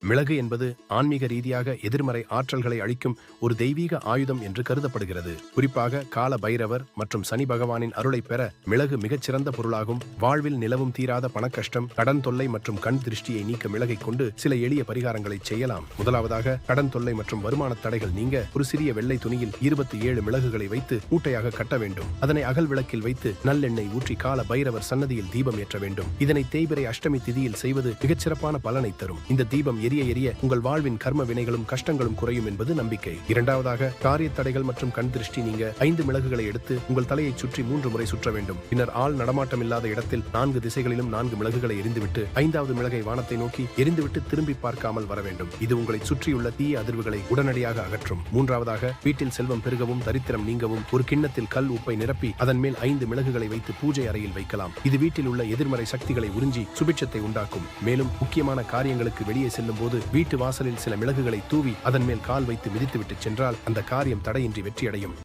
மிளகு என்பது ஆன்மீக ரீதியாக எதிர்மறை ஆற்றல்களை அளிக்கும் ஒரு தெய்வீக ஆயுதம் என்று கருதப்படுகிறது. குறிப்பாக கால பைரவர் மற்றும் சனி பகவானின் அருளை பெற மிளகு மிகச்சிறந்த பொருளாகும். வாழ்வில் நிலவும் தீராத பணக்கஷ்டம், கடன் தொல்லை மற்றும் கண் திருஷ்டியை நீக்க மிளகை கொண்டு சில எளிய பரிகாரங்களை செய்யலாம். முதலாவதாக, கடன் தொல்லை மற்றும் வருமான தடைகள் நீங்க ஒரு சிறிய வெள்ளை துணியில் 27 மிளகுகளை வைத்து மூட்டையாக கட்ட வேண்டும். அதனை அகல் விளக்கில் வைத்து நல்லெண்ணெய் ஊற்றி கால பைரவர் சன்னதியில் தீபம் ஏற்ற வேண்டும். இதனை தேய்பிறை அஷ்டமி திதியில் செய்வது மிகச்சிறப்பான பலனை தரும். இந்த தீபம் எரிய எரிய உங்கள் வாழ்வின் கர்ம வினைகளும் கஷ்டங்களும் குறையும் என்பது நம்பிக்கை. இரண்டாவதாக, காரிய தடைகள் மற்றும் கண் திருஷ்டி நீங்க 5 மிளகுகளை எடுத்து உங்கள் தலையை சுற்றி 3 முறை சுற்ற வேண்டும். பின்னர் ஆள் நடமாட்டம் இல்லாத இடத்தில் 4 திசைகளிலும் 4 மிளகுகளை எரிந்துவிட்டு 5வது மிளகை வானத்தை நோக்கி எரிந்துவிட்டு திரும்பி பார்க்காமல் வர வேண்டும். இது உங்களை சுற்றியுள்ள தீய அதிர்வுகளை உடனடியாக அகற்றும். மூன்றாவதாக, வீட்டில் செல்வம் பெருகவும் தரித்திரம் நீங்கவும் ஒரு கிண்ணத்தில் கல் உப்பை நிரப்பி அதன் மேல் 5 மிளகுகளை வைத்து பூஜை அறையில் வைக்கலாம். இது வீட்டில் உள்ள எதிர்மறை சக்திகளை உறிஞ்சி சுபிட்சத்தை உண்டாக்கும். மேலும் முக்கியமான காரியங்களுக்கு வெளியே செல்லும் போது வீட்டு வாசலில் சில மிளகுகளை தூவி அதன் மேல் கால் வைத்து மிதித்துவிட்டு சென்றால் அந்த காரியம் தடையின்றி வெற்றியடையும்.